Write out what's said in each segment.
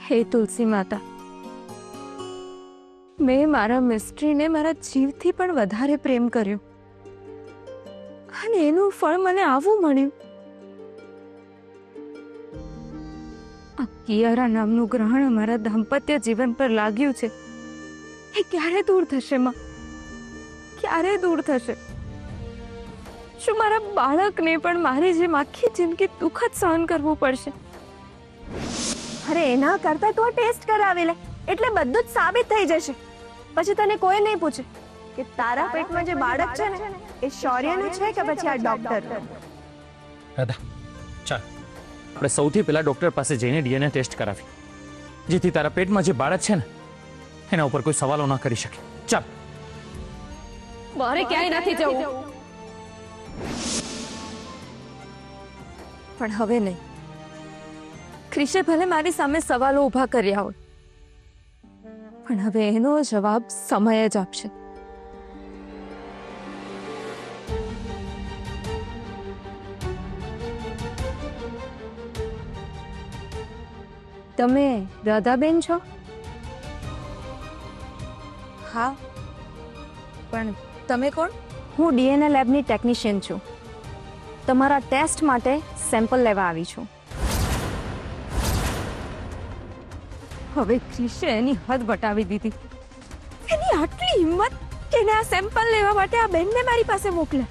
હે તુલસી માતા, મેં મારા મિસ્ત્રીને મારા જીવથી પણ વધારે પ્રેમ કર્યો અને એનું ફળ મને આવું મળ્યું. આ કિયારા નામનું ગ્રહણ અમારા દાંપત્ય જીવન પર લાગ્યું છે. એ ક્યારે દૂર થશે માં? ક્યારે દૂર થશે? શું મારા બાળકને પણ મારી જેમ આખી જિંદગી દુઃખ જ સહન કરવું પડશે? અરે એના કરતા તું ટેસ્ટ કરાવી લે, એટલે બધું જ સાબિત થઈ જશે. પછી તને કોઈ નહીં પૂછે કે તારા પેટમાં જે બાળક છે ને એ શૌર્યનું છે કે પછી આ ડોક્ટર. રાધા, ચાલ આપણે સૌથી પહેલા ડોક્ટર પાસે જઈને ડીએનએ ટેસ્ટ કરાવી, જેથી તારા પેટમાં જે બાળક છે ને એના ઉપર કોઈ સવાલો ના કરી શકે. ચાલ. મારે ક્યાંય નથી જવું. પણ હવે નહીં. ક્રિશે ભલે મારી સામે સવાલો ઊભા કર્યા હોય, પણ હવે એનો જવાબ સમય જ આપશે. તમે રાધાબેન છો? હા, પણ તમે કોણ? હું ડીએનએ લેબની ટેકનિશિયન છું. તમારા ટેસ્ટ માટે સેમ્પલ લેવા આવી છું. હવે ક્રિશે એની હદ વટાવી દીધી. એની આટલી હિંમત કે એને આ સેમ્પલ લેવા માટે આ બેનને મારી પાસે મોકલે.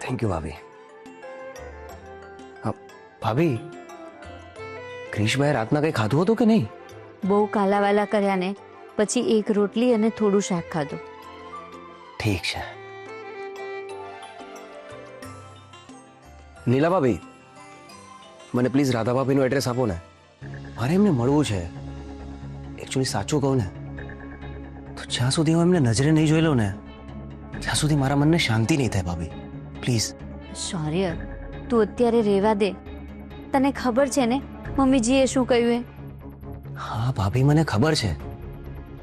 થેન્ક યુ ભાભી. ભાભી, ક્રિશભાઈ રાતના કંઈ ખાધું હતું કે નહીં? બહુ કાલાવાલા કર્યા ને પછી એક રોટલી અને થોડું શાક ખાધું. ઠીક છે. નીલા ભાભી, મને પ્લીઝ રાધા ભાભીનું એડ્રેસ આપો ને. મારે એમને મળવું છે. એકચ્યુઅલી સાચું કહું ને તો જ્યાં સુધી હું એમને નજરે નહીં જોઈ લઉં ને ત્યાં સુધી મારા મનને શાંતિ નહીં થાય ભાભી. પ્લીઝ. શૌર્ય, તું અત્યારે રહેવા દે. તને ખબર છે ને મમ્મીજીએ શું કહ્યું એ? હા ભાભી, મને ખબર છે,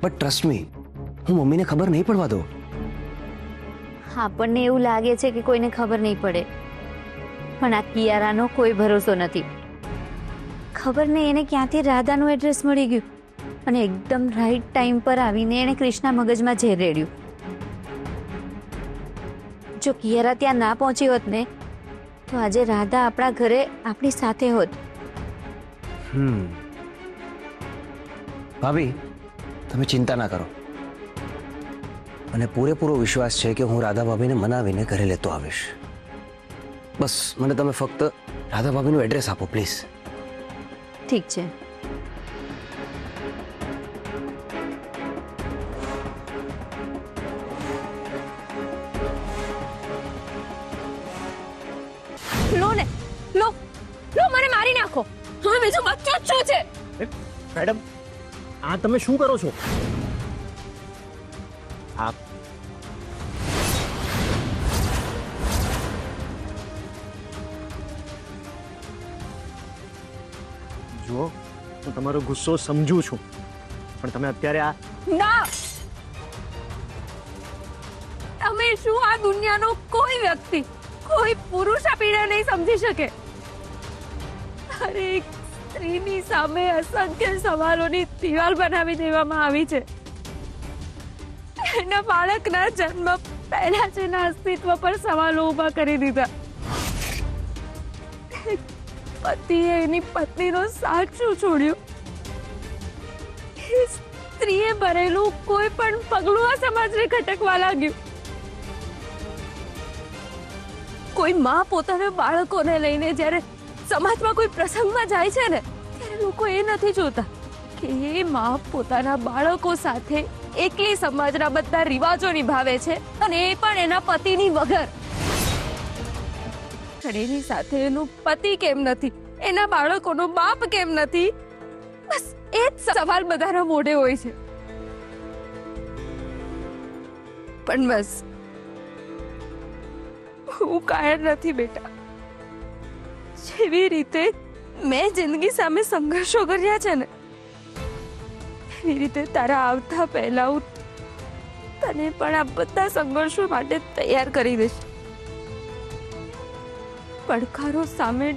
બટ ટ્રસ્ટ મી, હું મમ્મીને ખબર નહીં પડવા દઉં. આપણને એવું લાગે છે કે કોઈને ખબર નહીં પડે, પણ આ કિયારાનો કોઈ ભરોસો નથી. ખબર નહીં એને ક્યાંથી રાધાનું એડ્રેસ મળી ગયું અને એકદમ રાઈટ ટાઈમ પર આવીને એને કૃષ્ણા મગજમાં ઝેર રેડ્યું. જો કિયારા ત્યાં ના પહોંચી હોત ને તો આજે રાધા આપણા ઘરે આપણી સાથે હોત. ભાભી, તમે ચિંતા ના કરો. મને પૂરેપૂરો વિશ્વાસ છે કે હું રાધા ભાભીને મનાવીને ઘરે લેતો આવીશ. બસ મને તમે ફક્ત રાધા ભાભીનું એડ્રેસ આપો પ્લીઝ. ઠીક છે. લો ને, લો લો, મને મારી નાખો. હવે બીજું બચ્ચું જ શું છે? મેડમ, આ તમે શું કરો છો? આપ જુઓ, હું તમારો ગુસ્સો સમજુ છું, પણ તમે અત્યારે આ ના, તમે શું આ દુનિયાનો કોઈ વ્યક્તિ, કોઈ પુરુષ આ પીડા નહીં સમજી શકે? અરે, એક સ્ત્રીની સામે અસંખ્ય સવાલોની દિવાલ બનાવી દેવામાં આવી છે. એના બાળકના જન્મ પહેલા જ એના અસ્તિત્વ પર સવાલો ઊભા કરી દીધા. પતિએ એની પત્નીનો સાથ શું છોડ્યો? સ્ત્રીએ ભરેલું કોઈ પણ પગલું આ સમાજને ખટકવા લાગ્યું. કોઈ માં પોતાના બાળકોને લઈને જ્યારે સમાજમાં કોઈ પ્રસંગમાં જાય છે ને ત્યારે લોકો એ નથી જોતા કે એ માં પોતાના બાળકો સાથે એકલી સમાજના બધા રિવાજો નિભાવે છે, અને એ પણ એના પતિની વગર. પણ એની સાથે એનું પતિ કેમ નથી, એના બાળકોનો બાપ કેમ નથી? બસ એ જ સવાલ બધાના મોઢે હોય છે. પણ બસ હું કાયર નથી બેટા. જેવી રીતે મેં જિંદગી સામે સંઘર્ષો કર્યા છે ને, એવી રીતે તારા આવતા પહેલા હું તને પણ આ બધા સંઘર્ષો માટે તૈયાર કરી દઈશ. પડકારો સામે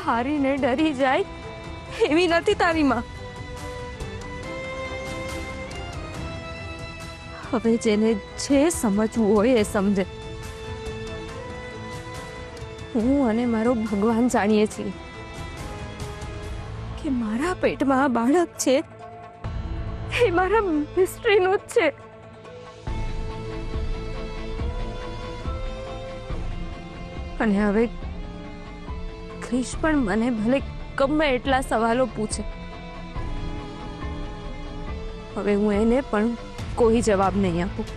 હારીને ડરી જાય એવી નથી તારી માં. હવે જેને જે સમજવું હોય એ સમજે. હું અને મારો ભગવાન જાણીએ છીએ કે મારા પેટમાં આ બાળક છે એ મારા મિસ્ટ્રીનું જ છે. અને હવે ક્રિશ પણ મને ભલે ગમે એટલા સવાલો પૂછે, હવે હું એને પણ કોઈ જવાબ નહીં આપું.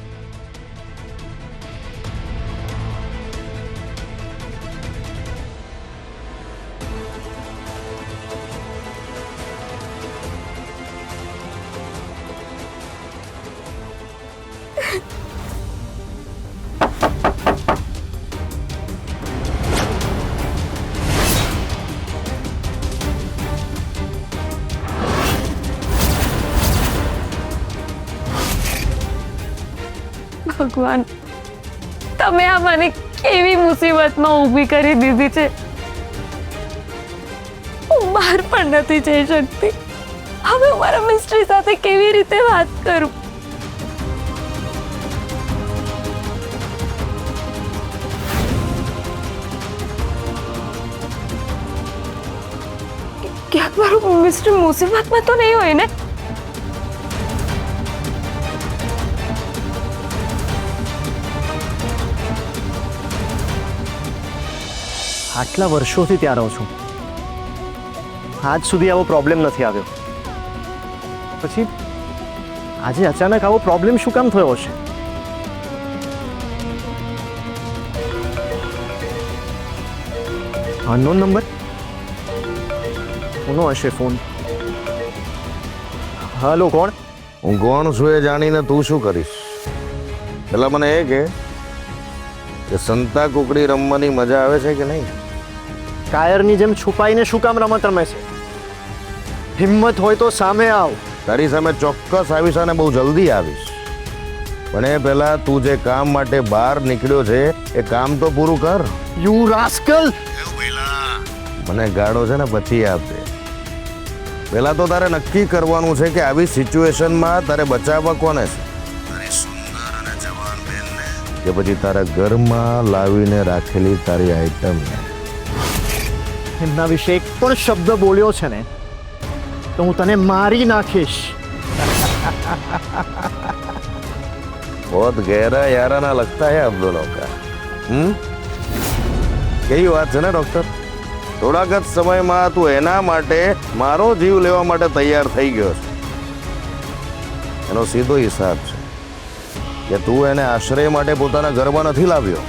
ભગવાન, તમે આ મને કેવી મુસીબતમાં ઊભી કરી દીધી છે. હું બહાર પણ નથી જઈ શકતી. હવે હું મારા મિસ્ટ્રી સાથે કેવી રીતે વાત કરું? ક્યાંક મારું મિસ્ટ્રી મુસીબતમાં તો નહીં હોય ને? આટલા વર્ષોથી ત્યાં રહું છું, આજ સુધી આવો પ્રોબ્લેમ નથી આવ્યો, પછી આજે અચાનક આવો પ્રોબ્લેમ શું કામ થયો હશે? Unknown number? કોનો હશે ફોન? હાલો, કોણ? હું કોણ છું એ જાણીને તું શું કરીશ? પેલા મને એ કે સંતા કુકડી રમવાની મજા આવે છે કે નહીં? કાયરની જેમ છુપાઈને શું કામ રમત રમે છે? હિંમત હોય તો સામે આવ. તારી સામે ચોક્કસ આવીશ અને બહુ જલ્દી આવીશ. પણ એ પહેલા તું જે કામ માટે બહાર નીકળ્યો છે એ કામ તો પૂરું કર. You rascal! મને ગાળો છે ને પછી આપજે. પહેલા તો તારે નક્કી કરવાનું છે કે આવી સિચ્યુએશનમાં તારે બચાવવા કોને છે? તારી સુંદર અને જવાન બેનને કે પછી તારા ઘરમાં લાવીને રાખેલી તારી આઈટમને? એમના વિશે એક પણ શબ્દ બોલ્યો છે ને તો હું તને મારી નાખીશ. बहुत गहरा याराना लगता है आप दोनों का. કેવી વાત છે ને ડોક્ટર? થોડાક જ સમયમાં તું એના માટે મારો જીવ લેવા માટે તૈયાર થઈ ગયો છે. એનો સીધો હિસાબ છે કે તું એને આશ્રય માટે પોતાના ઘરમાં નથી લાવ્યો,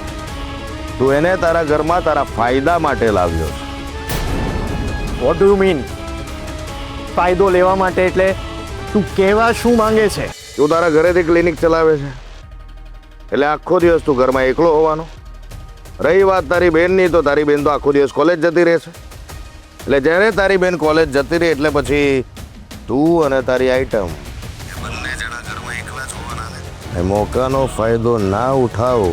તું એને તારા ઘરમાં તારા ફાયદા માટે લાવ્યો છે. What do you mean? ફાયદો લેવા માટે એટલે તું કહેવા શું માંગે છે? તું તારા ઘરેથી ક્લિનિક ચલાવે છે એટલે આખો દિવસ તું ઘરમાં એકલો હોવાનો. રહી વાત તારી બેનની, તો તારી બેન તો આખો દિવસ કોલેજ જતી રહે છે. એટલે જ્યારે તારી બેન કોલેજ જતી રહે એટલે પછી તું અને તારી આઈટમ બંને જણા ઘરમાં એકલા જ હોવાના ને. એ મોકાનો ફાયદો ના ઉઠાવો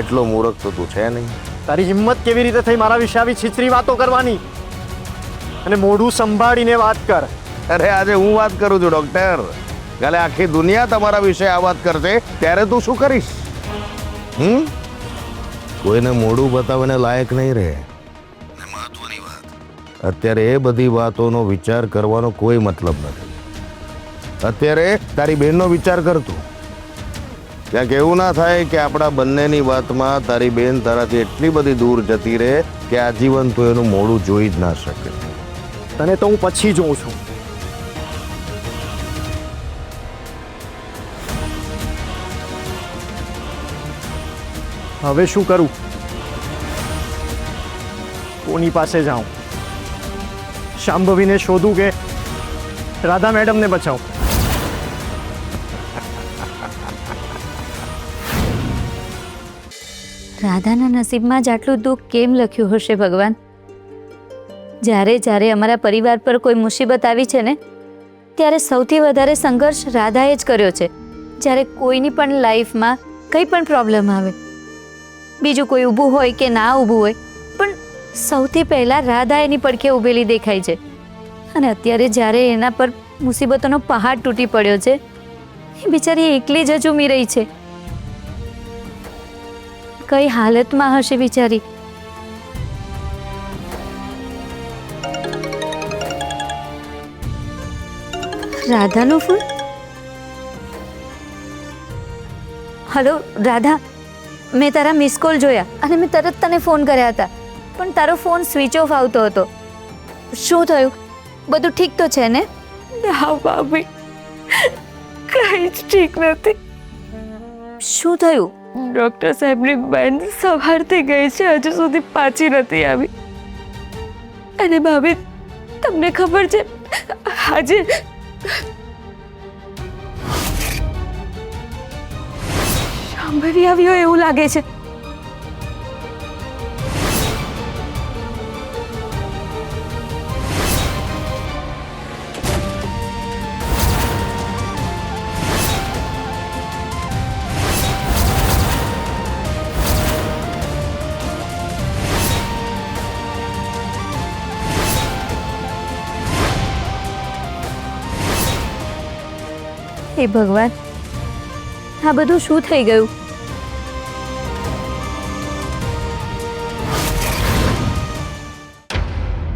એટલો મૂર્ખ તો તું છે નહીં. તારી હિંમત કેવી રીતે થઈ મારા વિશે આવી છીછરી વાતો કરવાની? અને મોઢું સંભાળીને વાત કર. અરે આજે હું વાત કરું છું ડોક્ટર, કાલે આખી દુનિયા તમારા વિશે આ વાત કરશે ત્યારે તું શું કરીશ? કોઈને મોઢું બતાવીને લાયક નહીં રહે. મહત્વની વાત, અત્યારે એ બધી વાતોનો વિચાર કરવાનો કોઈ મતલબ નથી. અત્યારે તારી બહેનનો વિચાર કરતું. ક્યાંક એવું ના થાય કે આપણા બંનેની વાતમાં તારી બહેન તારાથી એટલી બધી દૂર જતી રહે કે આજીવન તું એનું મોઢું જોઈ જ ના શકે. તને તો હું પછી જોઉં છું. હવે શું કરું? કોની પાસે જાઉં? શાંભવીને શોધું કે રાધા મેડમને બચાવું? રાધાના નસીબમાં જ આટલું દુઃખ કેમ લખ્યું હશે ભગવાન? જ્યારે જ્યારે અમારા પરિવાર પર કોઈ મુસીબત આવી છે ને, ત્યારે સૌથી વધારે સંઘર્ષ રાધાએ જ કર્યો છે. જ્યારે કોઈની પણ લાઈફમાં કંઈ પણ પ્રોબ્લેમ આવે, બીજું કોઈ ઊભું હોય કે ના ઊભું હોય, પણ સૌથી પહેલાં રાધા એની પડખે ઊભેલી દેખાય છે. અને અત્યારે જ્યારે એના પર મુસીબતોનો પહાડ તૂટી પડ્યો છે, એ બિચારી એકલી જ ઝૂમી રહી છે. કઈ હાલતમાં હશે બિચારી? રાધાનો ફોન. હલો રાધા, મેં તારા મિસ કોલ જોયા અને મેં તરત તને ફોન કર્યા હતા, પણ તારો ફોન સ્વિચ ઓફ આવતો હતો. શું થયું? બધું ઠીક તો છે ને? ના ભાભી, કઈ જ ઠીક નથી. શું થયું? ડોક્ટર સાહેબની બેન સવારથી ગઈ છે, હજુ સુધી પાછી નથી આવી. અને ભાભી, તમને ખબર છે આજે શાંભવી આવ્યો એવું લાગે છે. હે ભગવાન, આ બધું શું થઈ ગયું?